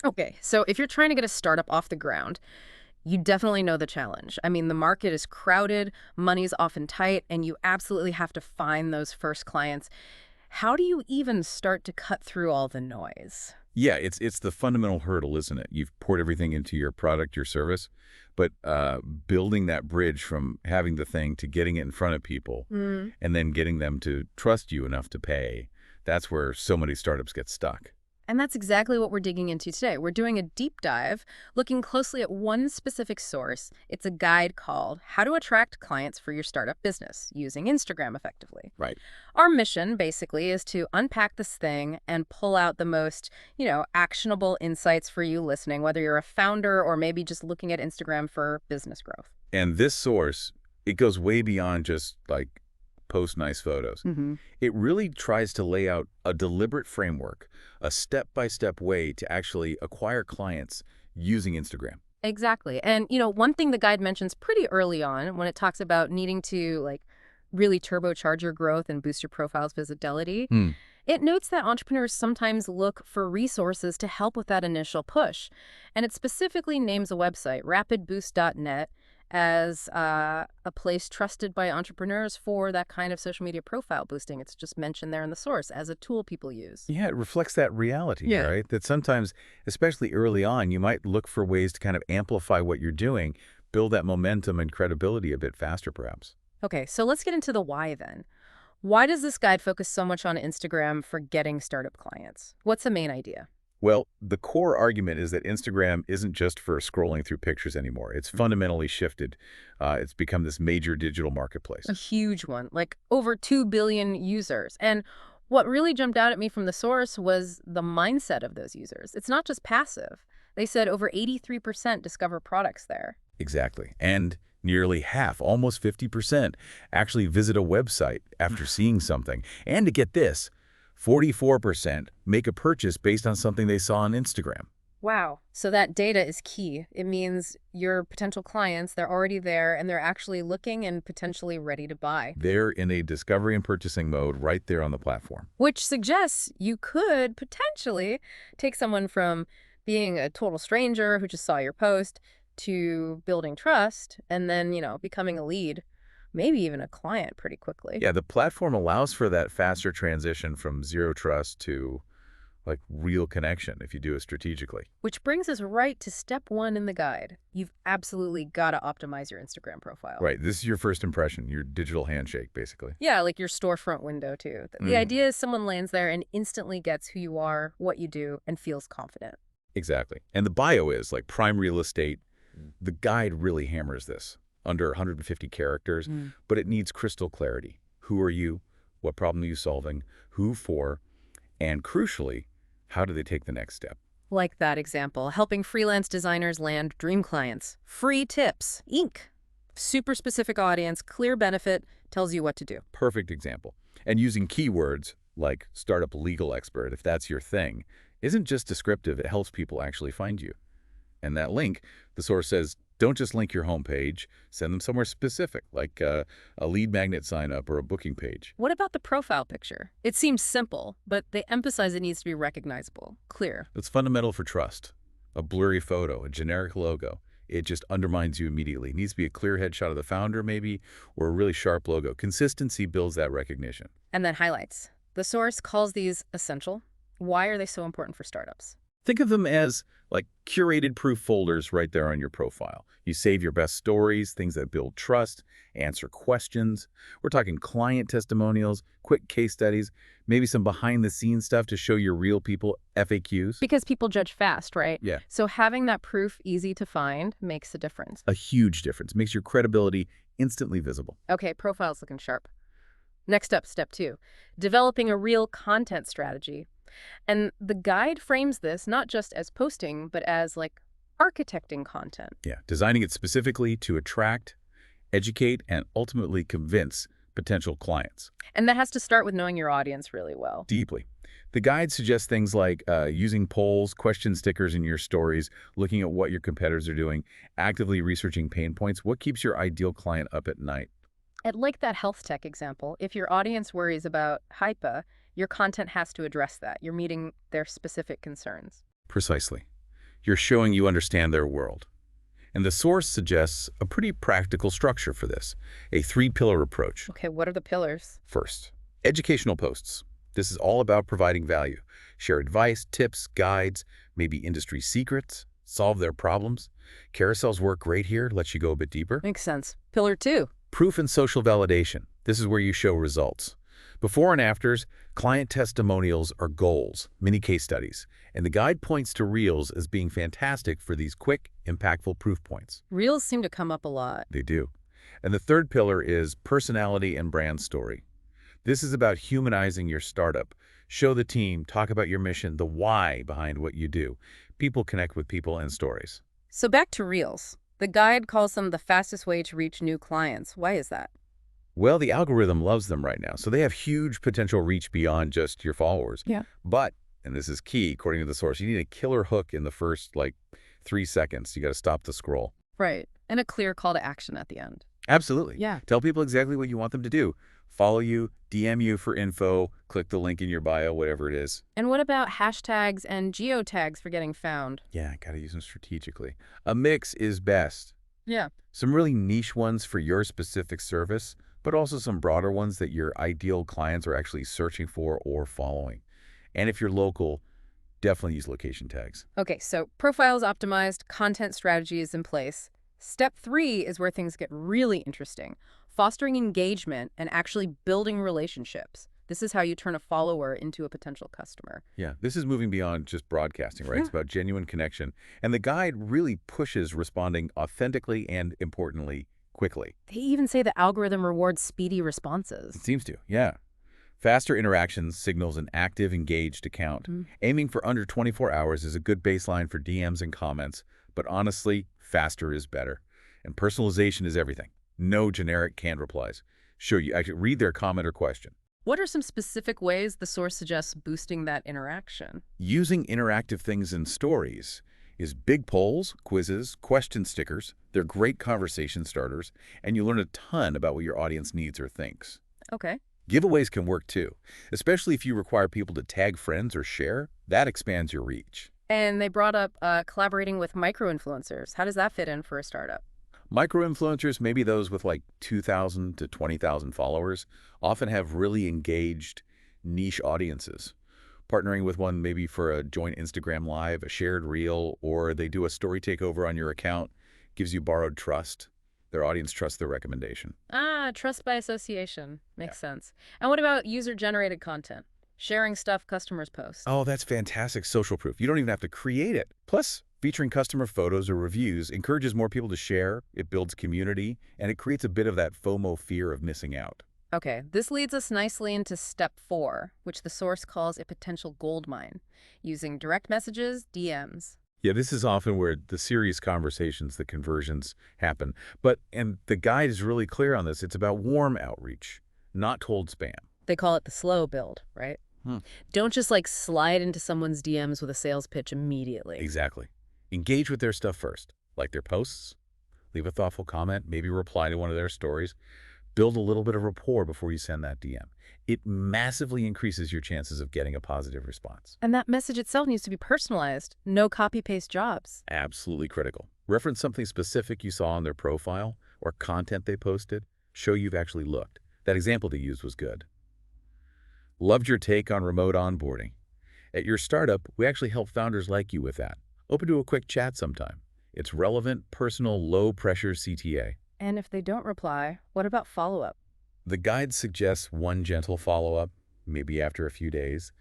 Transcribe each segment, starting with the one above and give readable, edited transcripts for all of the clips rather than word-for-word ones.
Okay, so if you're trying to get a startup off the ground, you definitely know the challenge. I mean, the market is crowded, money's often tight, and you absolutely have to find those first clients. How do you even start to cut through all the noise? Yeah, it's the fundamental hurdle, isn't it? You've poured everything into your product, your service, but building that bridge from having the thing to getting it in front of people Mm. and then getting them to trust you enough to pay, that's where so many startups get stuck. And that's exactly what we're digging into today. We're doing a deep dive, looking closely at one specific source. It's a guide called How to Attract Clients for Your Startup Business Using Instagram Effectively. Right. Our mission, basically, is to unpack this thing and pull out the most, actionable insights for you listening, whether you're a founder or maybe just looking at Instagram for business growth. And this source, it goes way beyond just like post nice photos. Mm-hmm. It really tries to lay out a deliberate framework, a step-by-step way to actually acquire clients using Instagram. Exactly. And, one thing the guide mentions pretty early on when it talks about needing to, really turbocharge your growth and boost your profile's visibility, Hmm. it notes that entrepreneurs sometimes look for resources to help with that initial push. And it specifically names a website, rapidboost.net, as a place trusted by entrepreneurs for that kind of social media profile boosting. It's just mentioned there in the source as a tool people use. Yeah, it reflects that reality, Yeah. right? That sometimes, especially early on, you might look for ways to kind of amplify what you're doing, build that momentum and credibility a bit faster, perhaps. Okay, so let's get into the why then. Why does this guide focus so much on Instagram for getting startup clients? What's the main idea? Well, the core argument is that Instagram isn't just for scrolling through pictures anymore. It's fundamentally shifted. It's become this major digital marketplace. A huge one, like over 2 billion users. And what really jumped out at me from the source was the mindset of those users. It's not just passive. They said over 83% discover products there. Exactly. And nearly half, almost 50%, actually visit a website after seeing something. And to get this, 44% make a purchase based on something they saw on Instagram. Wow. So that data is key. It means your potential clients, they're already there and they're actually looking and potentially ready to buy. They're in a discovery and purchasing mode right there on the platform. Which suggests you could potentially take someone from being a total stranger who just saw your post to building trust and then, becoming a lead, maybe even a client pretty quickly. Yeah, the platform allows for that faster transition from zero trust to like real connection if you do it strategically. Which brings us right to step one in the guide. You've absolutely got to optimize your Instagram profile. Right, this is your first impression, your digital handshake, basically. Yeah, like your storefront window too. The idea is someone lands there and instantly gets who you are, what you do, and feels confident. Exactly. And the bio is like prime real estate. The guide really hammers this under 150 characters, but it needs crystal clarity. Who are you? What problem are you solving? Who for? And crucially, how do they take the next step? Like that example, helping freelance designers land dream clients. Free tips, Inc. Super specific audience, clear benefit, tells you what to do. Perfect example. And using keywords like startup legal expert, if that's your thing, isn't just descriptive, it helps people actually find you. And that link, the source says, don't just link your homepage, send them somewhere specific, like a lead magnet sign up or a booking page. What about the profile picture? It seems simple, but they emphasize it needs to be recognizable, clear. It's fundamental for trust. A blurry photo, a generic logo, it just undermines you immediately. It needs to be a clear headshot of the founder maybe, or a really sharp logo. Consistency builds that recognition. And then highlights. The source calls these essential. Why are they so important for startups? Think of them as like curated proof folders right there on your profile. You save your best stories, things that build trust, answer questions. We're talking client testimonials, quick case studies, maybe some behind-the-scenes stuff to show your real people, FAQs. Because people judge fast, right? Yeah. So having that proof easy to find makes a difference. A huge difference. Makes your credibility instantly visible. Okay, profile's looking sharp. Next up, step 2, developing a real content strategy. And the guide frames this not just as posting, but as architecting content. Yeah, designing it specifically to attract, educate, and ultimately convince potential clients. And that has to start with knowing your audience really well. Deeply. The guide suggests things like using polls, question stickers in your stories, looking at what your competitors are doing, actively researching pain points. What keeps your ideal client up at night? And like that health tech example, if your audience worries about hypa, your content has to address that. You're meeting their specific concerns. Precisely. You're showing you understand their world. And the source suggests a pretty practical structure for this, a three-pillar approach. Okay, what are the pillars? First, educational posts. This is all about providing value. Share advice, tips, guides, maybe industry secrets, solve their problems. Carousels work great here, lets you go a bit deeper. Makes sense. Pillar 2. Proof and social validation. This is where you show results. Before and afters, client testimonials are goals, mini case studies, and the guide points to Reels as being fantastic for these quick, impactful proof points. Reels seem to come up a lot. They do. And the third pillar is personality and brand story. This is about humanizing your startup. Show the team, talk about your mission, the why behind what you do. People connect with people and stories. So back to Reels. The guide calls them the fastest way to reach new clients. Why is that? Well, the algorithm loves them right now, so they have huge potential reach beyond just your followers. Yeah. But, and this is key, according to the source, you need a killer hook in the first, 3 seconds. You got to stop the scroll. Right. And a clear call to action at the end. Absolutely. Yeah. Tell people exactly what you want them to do. Follow you, DM you for info, click the link in your bio, whatever it is. And what about hashtags and geotags for getting found? Yeah, got to use them strategically. A mix is best. Yeah. Some really niche ones for your specific service, but also some broader ones that your ideal clients are actually searching for or following. And if you're local, definitely use location tags. Okay, so profiles optimized, content strategy is in place. Step 3 is where things get really interesting. Fostering engagement and actually building relationships. This is how you turn a follower into a potential customer. Yeah, this is moving beyond just broadcasting, right? It's about genuine connection. And the guide really pushes responding authentically and, importantly, quickly. They even say the algorithm rewards speedy responses. It seems to, yeah. Faster interactions signals an active, engaged account. Aiming for under 24 hours is a good baseline for DMs and comments, but honestly, faster is better. And personalization is everything. No generic canned replies. Sure, you actually read their comment or question. What are some specific ways the source suggests boosting that interaction? Using interactive things in stories is big polls, quizzes, question stickers. They're great conversation starters, and you learn a ton about what your audience needs or thinks. Okay. Giveaways can work too, especially if you require people to tag friends or share. That expands your reach. And they brought up collaborating with micro-influencers. How does that fit in for a startup? Micro-influencers, maybe those with 2,000 to 20,000 followers, often have really engaged niche audiences. Partnering with one maybe for a joint Instagram Live, a shared reel, or they do a story takeover on your account, gives you borrowed trust. Their audience trusts their recommendation. Trust by association. Makes sense. And what about user-generated content? Sharing stuff customers post. Oh, that's fantastic social proof. You don't even have to create it. Plus, featuring customer photos or reviews encourages more people to share, it builds community, and it creates a bit of that FOMO fear of missing out. Okay, this leads us nicely into step 4, which the source calls a potential goldmine, using direct messages, DMs. Yeah, this is often where the serious conversations, the conversions happen. And the guide is really clear on this. It's about warm outreach, not cold spam. They call it the slow build, right? Don't just slide into someone's DMs with a sales pitch immediately. Exactly. Engage with their stuff first, like their posts, leave a thoughtful comment, maybe reply to one of their stories. Build a little bit of rapport before you send that DM. It massively increases your chances of getting a positive response. And that message itself needs to be personalized. No copy-paste jobs. Absolutely critical. Reference something specific you saw on their profile or content they posted. Show you've actually looked. That example they used was good. Loved your take on remote onboarding. At your startup, we actually help founders like you with that. Open to a quick chat sometime. It's relevant, personal, low-pressure CTA. And if they don't reply, what about follow-up? The guide suggests one gentle follow-up, maybe after a few days.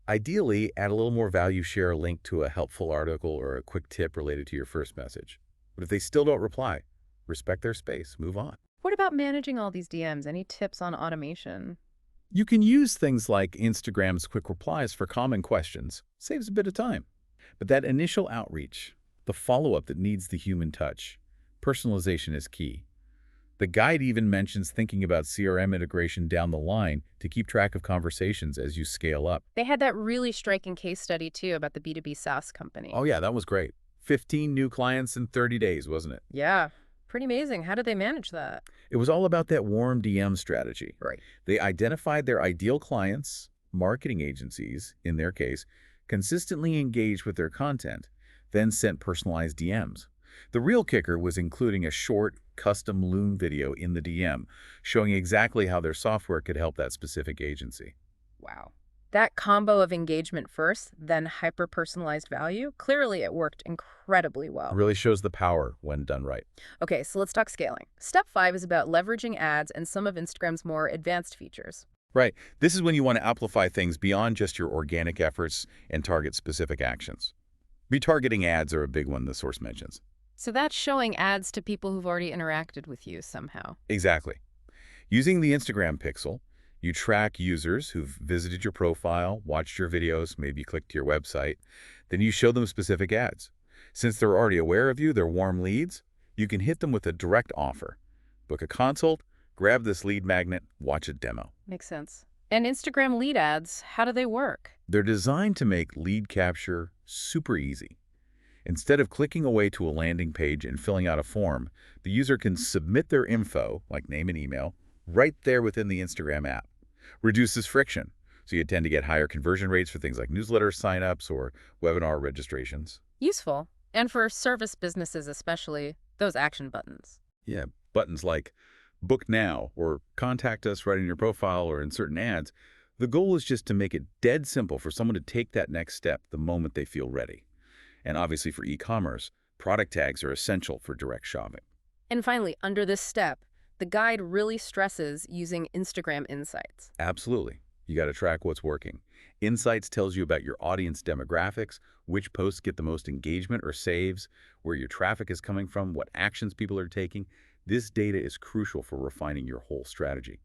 Ideally, add a little more value, share a link to a helpful article or a quick tip related to your first message. But if they still don't reply, respect their space, move on. What about managing all these DMs? Any tips on automation? You can use things like Instagram's quick replies for common questions. Saves a bit of time. But that initial outreach, the follow-up that needs the human touch, personalization is key. The guide even mentions thinking about CRM integration down the line to keep track of conversations as you scale up. They had that really striking case study, too, about the B2B SaaS company. Oh yeah, that was great. 15 new clients in 30 days, wasn't it? Yeah, pretty amazing. How did they manage that? It was all about that warm DM strategy. Right. They identified their ideal clients, marketing agencies, in their case, consistently engaged with their content, then sent personalized DMs. The real kicker was including a short, custom Loom video in the DM, showing exactly how their software could help that specific agency. Wow. That combo of engagement first, then hyper-personalized value, clearly it worked incredibly It well. really shows the power when done right. Okay, so let's talk scaling. Step 5 is about leveraging ads and some of Instagram's more advanced features. Right. This is when you want to amplify things beyond just your organic efforts and target specific actions. Retargeting ads are a big one the source mentions. So that's showing ads to people who've already interacted with you somehow. Exactly. Using the Instagram pixel, you track users who've visited your profile, watched your videos, maybe clicked to your website. Then you show them specific ads. Since they're already aware of you, they're warm leads, you can hit them with a direct offer. Book a consult, grab this lead magnet, watch a demo. Makes sense. And Instagram lead ads, how do they work? They're designed to make lead capture super easy. Instead of clicking away to a landing page and filling out a form, the user can submit their info, like name and email, right there within the Instagram app. Reduces friction, so you tend to get higher conversion rates for things like newsletter signups or webinar registrations. Useful. And for service businesses especially, those action buttons. Yeah, buttons like book now or contact us right in your profile or in certain ads. The goal is just to make it dead simple for someone to take that next step the moment they feel ready. And obviously for e-commerce, product tags are essential for direct shopping. And finally, under this step, the guide really stresses using Instagram Insights. Absolutely. You got to track what's working. Insights tells you about your audience demographics, which posts get the most engagement or saves, where your traffic is coming from, what actions people are taking. This data is crucial for refining your whole strategy.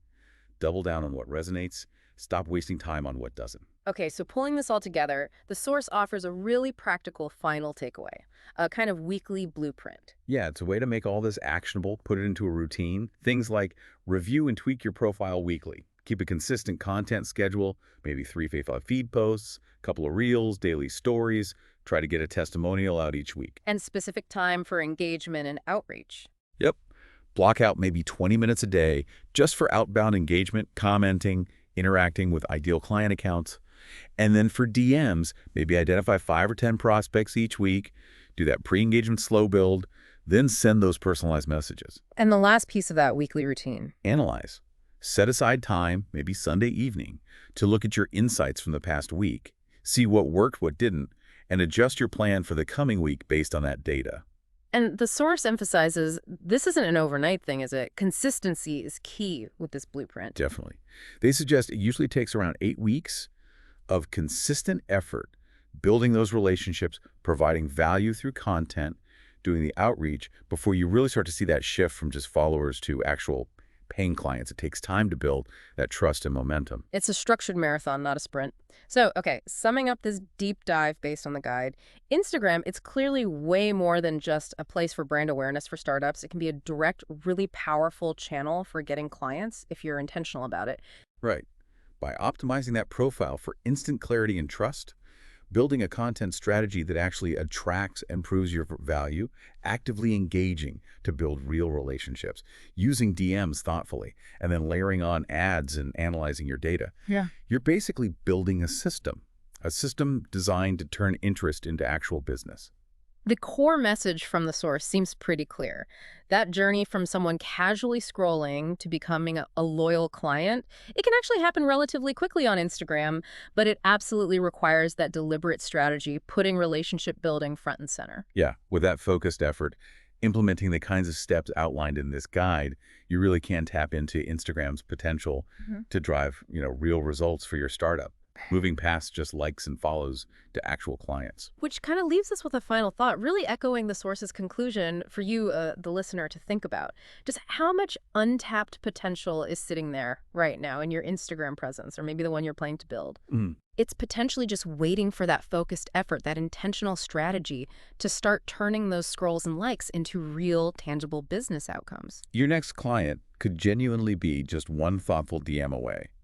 Double down on what resonates. Stop wasting time on what doesn't. Okay, so pulling this all together, the source offers a really practical final takeaway, a kind of weekly blueprint. Yeah, it's a way to make all this actionable, put it into a routine. Things like review and tweak your profile weekly. Keep a consistent content schedule, maybe 3 faithful feed posts, a couple of reels, daily stories. Try to get a testimonial out each week. And specific time for engagement and outreach. Yep. Block out maybe 20 minutes a day just for outbound engagement, commenting, interacting with ideal client accounts. And then for DMs, maybe identify 5 or 10 prospects each week, do that pre-engagement slow build, then send those personalized messages. And the last piece of that weekly routine. Analyze. Set aside time, maybe Sunday evening, to look at your insights from the past week, see what worked, what didn't, and adjust your plan for the coming week based on that data. And the source emphasizes this isn't an overnight thing, is it? Consistency is key with this blueprint. Definitely. They suggest it usually takes around 8 weeks of consistent effort, building those relationships, providing value through content, doing the outreach, before you really start to see that shift from just followers to actual paying clients. It takes time to build that trust and momentum. It's a structured marathon, not a sprint. So, okay, summing up this deep dive based on the guide, Instagram, it's clearly way more than just a place for brand awareness for startups. It can be a direct, really powerful channel for getting clients if you're intentional about it. Right. By optimizing that profile for instant clarity and trust, building a content strategy that actually attracts and proves your value, actively engaging to build real relationships, using DMs thoughtfully, and then layering on ads and analyzing your data. Yeah. You're basically building a system designed to turn interest into actual business. The core message from the source seems pretty clear. That journey from someone casually scrolling to becoming a loyal client, it can actually happen relatively quickly on Instagram, but it absolutely requires that deliberate strategy, putting relationship building front and center. Yeah, with that focused effort, implementing the kinds of steps outlined in this guide, you really can tap into Instagram's potential to drive, real results for your startup, moving past just likes and follows to actual clients. Which kind of leaves us with a final thought, really echoing the source's conclusion for you, the listener, to think about. Just how much untapped potential is sitting there right now in your Instagram presence, or maybe the one you're planning to build. It's potentially just waiting for that focused effort, that intentional strategy to start turning those scrolls and likes into real, tangible business outcomes. Your next client could genuinely be just one thoughtful DM away.